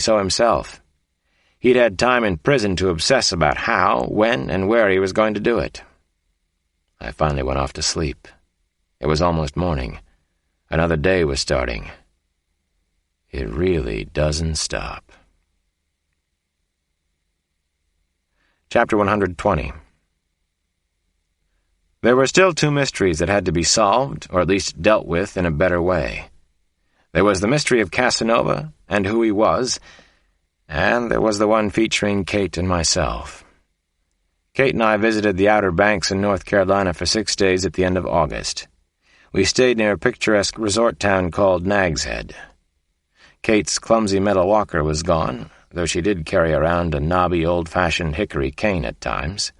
so himself. He'd had time in prison to obsess about how, when, and where he was going to do it. I finally went off to sleep. It was almost morning. Another day was starting. It really doesn't stop. Chapter 120. There were still two mysteries that had to be solved, or at least dealt with in a better way. There was the mystery of Casanova and who he was, and there was the one featuring Kate and myself. Kate and I visited the Outer Banks in North Carolina for 6 days at the end of August. We stayed near a picturesque resort town called Nag's Head. Kate's clumsy metal walker was gone, though she did carry around a knobby, old-fashioned hickory cane at times.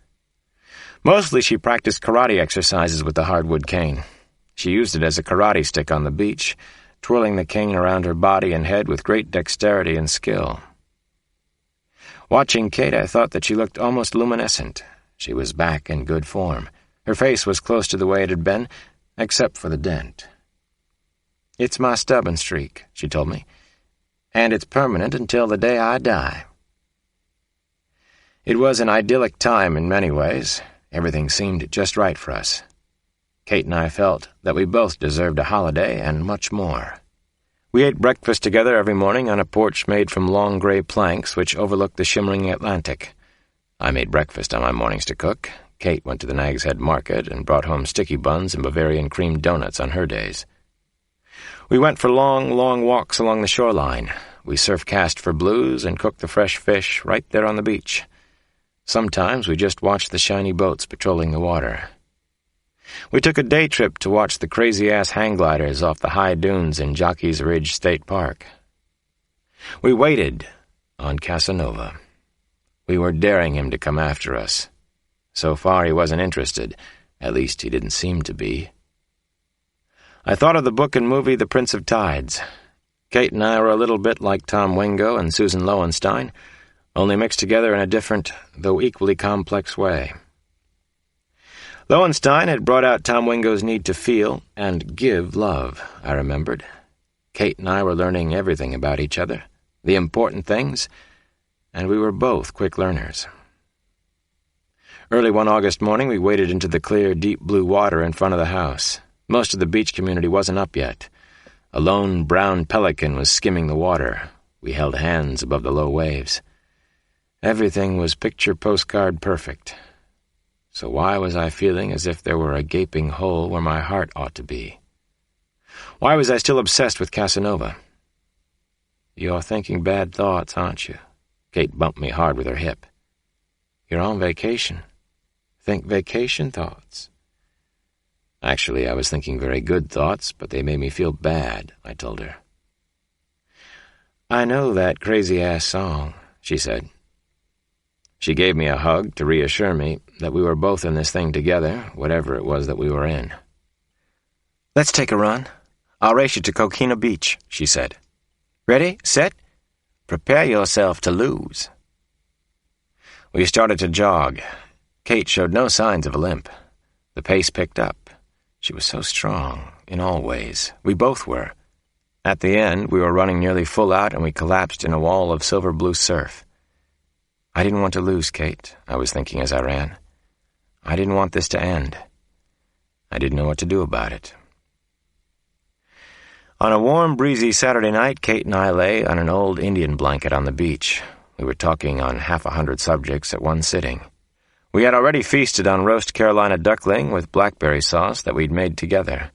Mostly she practiced karate exercises with the hardwood cane. She used it as a karate stick on the beach, twirling the cane around her body and head with great dexterity and skill. Watching Kate, I thought that she looked almost luminescent. She was back in good form. Her face was close to the way it had been, except for the dent. "It's my stubborn streak," she told me, "and it's permanent until the day I die." It was an idyllic time in many ways. Everything seemed just right for us. Kate and I felt that we both deserved a holiday and much more. We ate breakfast together every morning on a porch made from long gray planks which overlooked the shimmering Atlantic. I made breakfast on my mornings to cook. Kate went to the Nag's Head market and brought home sticky buns and Bavarian cream donuts on her days. We went for long, long walks along the shoreline. We surf-cast for blues and cooked the fresh fish right there on the beach. Sometimes we just watched the shiny boats patrolling the water. We took a day trip to watch the crazy-ass hang gliders off the high dunes in Jockey's Ridge State Park. We waited on Casanova. We were daring him to come after us. So far he wasn't interested. At least he didn't seem to be. I thought of the book and movie The Prince of Tides. Kate and I were a little bit like Tom Wingo and Susan Lowenstein, only mixed together in a different, though equally complex way. Lowenstein had brought out Tom Wingo's need to feel and give love, I remembered. Kate and I were learning everything about each other, the important things, and we were both quick learners. Early one August morning, we waded into the clear, deep blue water in front of the house. Most of the beach community wasn't up yet. A lone brown pelican was skimming the water. We held hands above the low waves. Everything was picture postcard perfect. So why was I feeling as if there were a gaping hole where my heart ought to be? Why was I still obsessed with Casanova? "You're thinking bad thoughts, aren't you?" Kate bumped me hard with her hip. "You're on vacation. Think vacation thoughts." "Actually, I was thinking very good thoughts, but they made me feel bad," I told her. "I know that crazy-ass song," she said. She gave me a hug to reassure me that we were both in this thing together, whatever it was that we were in. "Let's take a run. I'll race you to Coquina Beach," she said. "Ready, set, prepare yourself to lose." We started to jog. Kate showed no signs of a limp. The pace picked up. She was so strong, in all ways. We both were. At the end, we were running nearly full out, and we collapsed in a wall of silver-blue surf. I didn't want to lose, Kate, I was thinking as I ran. I didn't want this to end. I didn't know what to do about it. On a warm, breezy Saturday night, Kate and I lay on an old Indian blanket on the beach. We were talking on 100 subjects at one sitting. We had already feasted on roast Carolina duckling with blackberry sauce that we'd made together.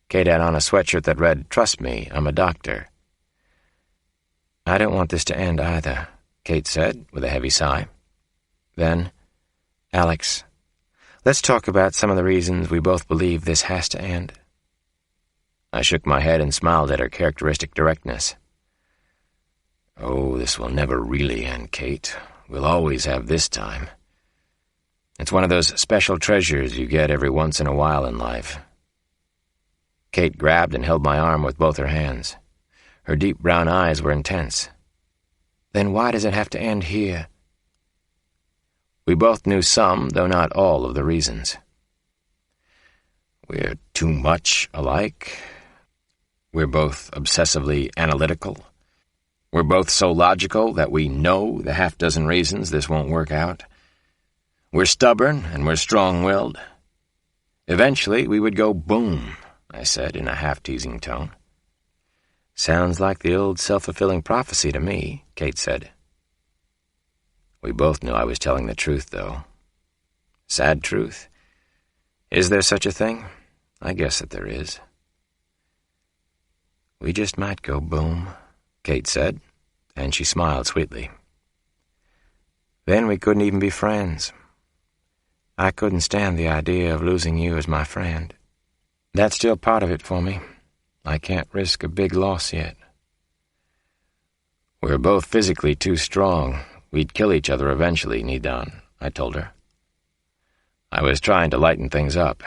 Kate had on a sweatshirt that read, "Trust me, I'm a doctor." "I don't want this to end either," Kate said, with a heavy sigh. Then, "Alex, let's talk about some of the reasons we both believe this has to end." I shook my head and smiled at her characteristic directness. "Oh, this will never really end, Kate. We'll always have this time. It's one of those special treasures you get every once in a while in life." Kate grabbed and held my arm with both her hands. Her deep brown eyes were intense. "Then why does it have to end here?" We both knew some, though not all, of the reasons. We're too much alike. We're both obsessively analytical. We're both so logical that we know the half-dozen reasons this won't work out. We're stubborn and we're strong-willed. Eventually, we would go boom, I said in a half-teasing tone. Sounds like the old self-fulfilling prophecy to me, Kate said. We both knew I was telling the truth, though. Sad truth. Is there such a thing? I guess that there is. We just might go boom, Kate said, and she smiled sweetly. Then we couldn't even be friends. I couldn't stand the idea of losing you as my friend. That's still part of it for me. I can't risk a big loss yet. We're both physically too strong. We'd kill each other eventually, Nidan, I told her. I was trying to lighten things up.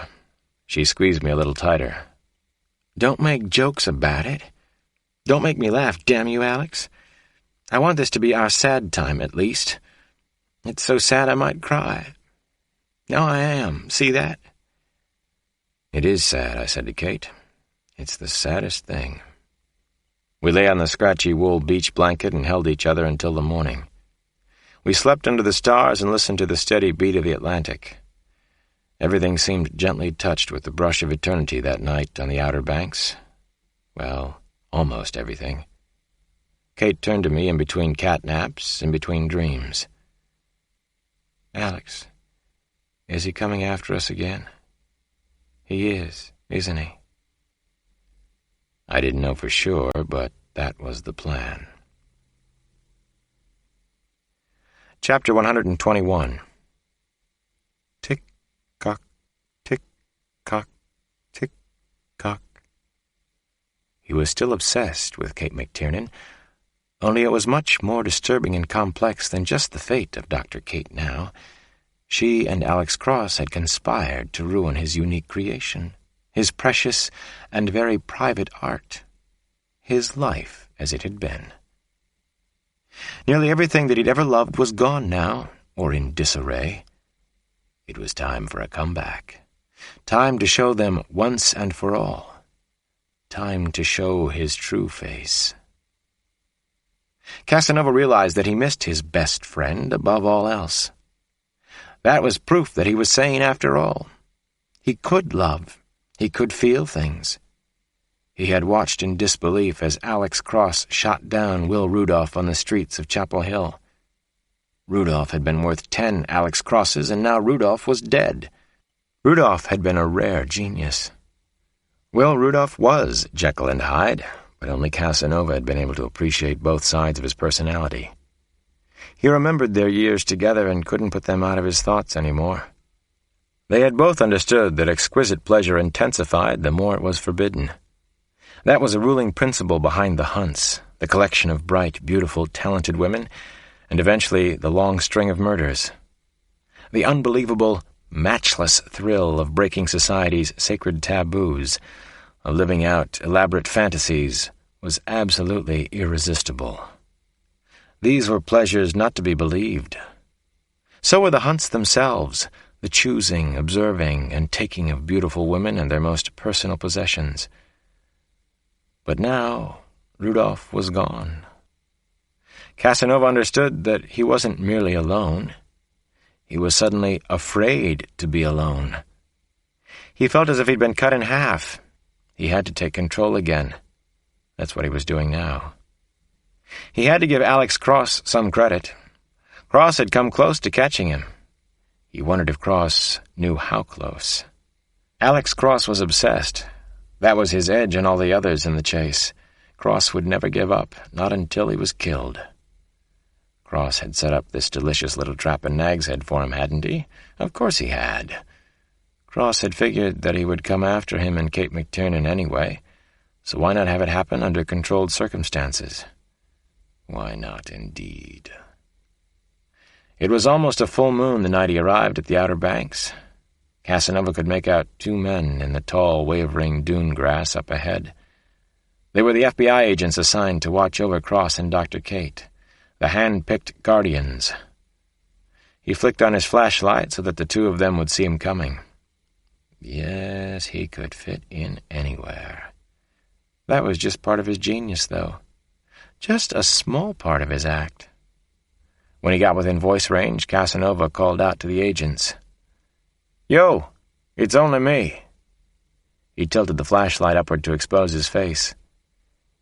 She squeezed me a little tighter. Don't make jokes about it. Don't make me laugh, damn you, Alex. I want this to be our sad time, at least. It's so sad I might cry. No, I am. See that? It is sad, I said to Kate. It's the saddest thing. We lay on the scratchy wool beach blanket and held each other until the morning. We slept under the stars and listened to the steady beat of the Atlantic. Everything seemed gently touched with the brush of eternity that night on the Outer Banks. Well, almost everything. Kate turned to me in between cat naps, in between dreams. Alex, is he coming after us again? He is, isn't he? I didn't know for sure, but that was the plan. Chapter 121. Tick-cock, tick-cock, tick-cock. He was still obsessed with Kate McTiernan, only it was much more disturbing and complex than just the fate of Dr. Kate now. She and Alex Cross had conspired to ruin his unique creation, his precious and very private art, his life as it had been. Nearly everything that he'd ever loved was gone now, or in disarray. It was time for a comeback. Time to show them once and for all. Time to show his true face. Casanova realized that he missed his best friend above all else. That was proof that he was sane after all. He could love. He could feel things. He had watched in disbelief as Alex Cross shot down Will Rudolph on the streets of Chapel Hill. Rudolph had been worth 10 Alex Crosses, and now Rudolph was dead. Rudolph had been a rare genius. Will Rudolph was Jekyll and Hyde, but only Casanova had been able to appreciate both sides of his personality. He remembered their years together and couldn't put them out of his thoughts anymore. They had both understood that exquisite pleasure intensified the more it was forbidden. That was a ruling principle behind the hunts, the collection of bright, beautiful, talented women, and eventually the long string of murders. The unbelievable, matchless thrill of breaking society's sacred taboos, of living out elaborate fantasies, was absolutely irresistible. These were pleasures not to be believed. So were the hunts themselves, the choosing, observing, and taking of beautiful women and their most personal possessions. But now, Rudolph was gone. Casanova understood that he wasn't merely alone. He was suddenly afraid to be alone. He felt as if he'd been cut in half. He had to take control again. That's what he was doing now. He had to give Alex Cross some credit. Cross had come close to catching him. He wondered if Cross knew how close. Alex Cross was obsessed. That was his edge on all the others in the chase. Cross would never give up, not until he was killed. Cross had set up this delicious little trap in Nag's Head for him, hadn't he? Of course he had. Cross had figured that he would come after him and Kate McTiernan anyway, so why not have it happen under controlled circumstances? Why not, indeed? It was almost a full moon the night he arrived at the Outer Banks. Casanova could make out 2 men in the tall, wavering dune grass up ahead. They were the FBI agents assigned to watch over Cross and Dr. Kate, the hand-picked guardians. He flicked on his flashlight so that the 2 of them would see him coming. Yes, he could fit in anywhere. That was just part of his genius, though. Just a small part of his act. When he got within voice range, Casanova called out to the agents. "Yo, it's only me." He tilted the flashlight upward to expose his face.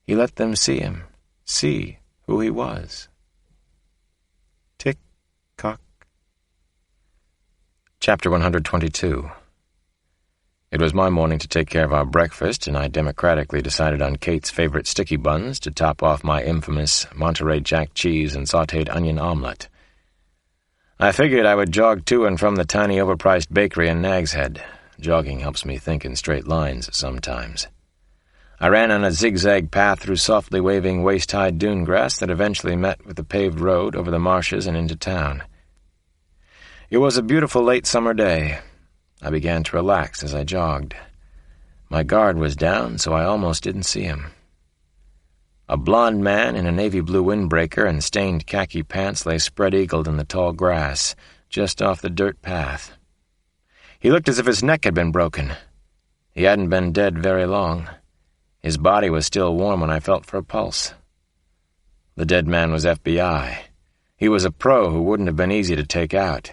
He let them see him, see who he was. Tick-tock. Chapter 122. It was my morning to take care of our breakfast, and I democratically decided on Kate's favorite sticky buns to top off my infamous Monterey Jack cheese and sautéed onion omelet. I figured I would jog to and from the tiny overpriced bakery in Nag's Head. Jogging helps me think in straight lines sometimes. I ran on a zigzag path through softly waving waist-high dune grass that eventually met with the paved road over the marshes and into town. It was a beautiful late summer day. I began to relax as I jogged. My guard was down, so I almost didn't see him. A blond man in a navy blue windbreaker and stained khaki pants lay spread-eagled in the tall grass, just off the dirt path. He looked as if his neck had been broken. He hadn't been dead very long. His body was still warm when I felt for a pulse. The dead man was FBI. He was a pro who wouldn't have been easy to take out.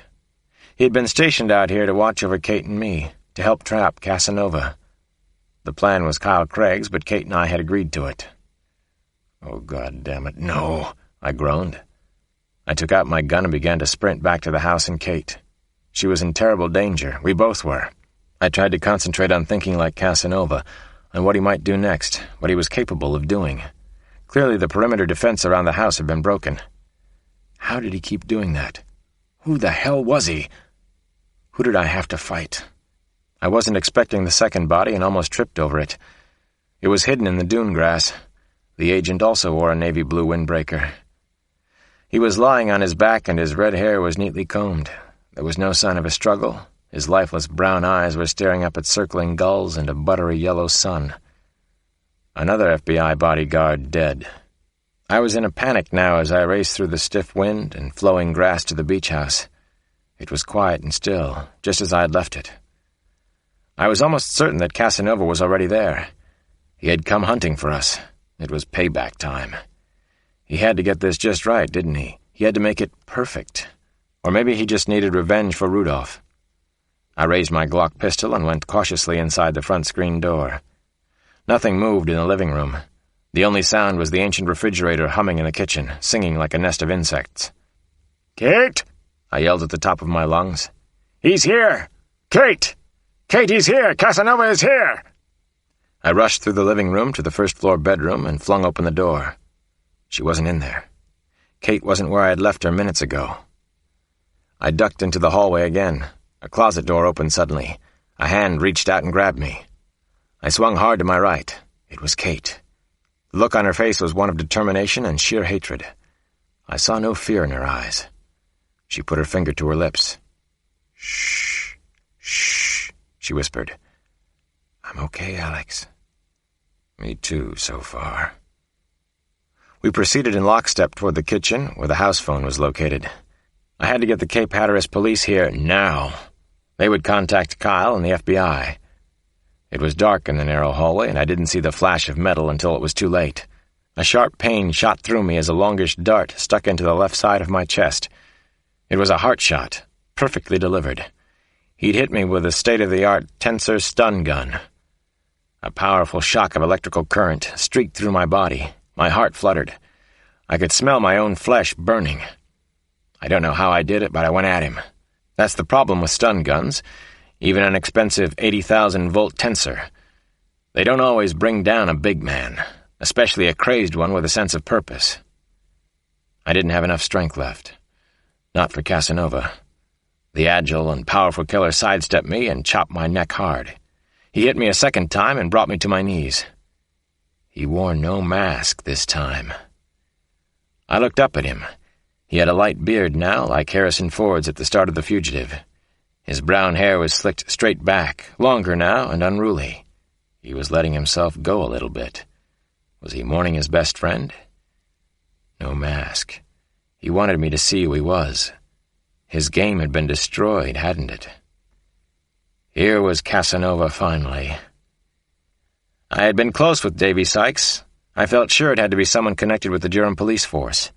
He had been stationed out here to watch over Kate and me, to help trap Casanova. The plan was Kyle Craig's, but Kate and I had agreed to it. "Oh, God damn it, no," I groaned. I took out my gun and began to sprint back to the house and Kate. She was in terrible danger. We both were. I tried to concentrate on thinking like Casanova, on what he might do next, what he was capable of doing. Clearly the perimeter defense around the house had been broken. How did he keep doing that? Who the hell was he? Who did I have to fight? I wasn't expecting the second body and almost tripped over it. It was hidden in the dune grass. The agent also wore a navy blue windbreaker. He was lying on his back and his red hair was neatly combed. There was no sign of a struggle. His lifeless brown eyes were staring up at circling gulls and a buttery yellow sun. Another FBI bodyguard dead. I was in a panic now as I raced through the stiff wind and flowing grass to the beach house. It was quiet and still, just as I had left it. I was almost certain that Casanova was already there. He had come hunting for us. It was payback time. He had to get this just right, didn't he? He had to make it perfect. Or maybe he just needed revenge for Rudolph. I raised my Glock pistol and went cautiously inside the front screen door. Nothing moved in the living room. The only sound was the ancient refrigerator humming in the kitchen, singing like a nest of insects. "Kate!" I yelled at the top of my lungs. "He's here! Kate! Kate, he's here! Casanova is here!" I rushed through the living room to the first-floor bedroom and flung open the door. She wasn't in there. Kate wasn't where I had left her minutes ago. I ducked into the hallway again. A closet door opened suddenly. A hand reached out and grabbed me. I swung hard to my right. It was Kate. The look on her face was one of determination and sheer hatred. I saw no fear in her eyes. She put her finger to her lips. "Shh, shh," she whispered. "I'm okay, Alex." "Me too, so far." We proceeded in lockstep toward the kitchen, where the house phone was located. I had to get the Cape Hatteras police here now. They would contact Kyle and the FBI. It was dark in the narrow hallway, and I didn't see the flash of metal until it was too late. A sharp pain shot through me as a longish dart stuck into the left side of my chest. It was a heart shot, perfectly delivered. He'd hit me with a state-of-the-art tensor stun gun. A powerful shock of electrical current streaked through my body. My heart fluttered. I could smell my own flesh burning. I don't know how I did it, but I went at him. That's the problem with stun guns, even an expensive 80,000-volt tensor. They don't always bring down a big man, especially a crazed one with a sense of purpose. I didn't have enough strength left. Not for Casanova. The agile and powerful killer sidestepped me and chopped my neck hard. He hit me a second time and brought me to my knees. He wore no mask this time. I looked up at him. He had a light beard now, like Harrison Ford's at the start of The Fugitive. His brown hair was slicked straight back, longer now and unruly. He was letting himself go a little bit. Was he mourning his best friend? No mask. He wanted me to see who he was. His game had been destroyed, hadn't it? Here was Casanova finally. I had been close with Davy Sykes. I felt sure it had to be someone connected with the Durham police force.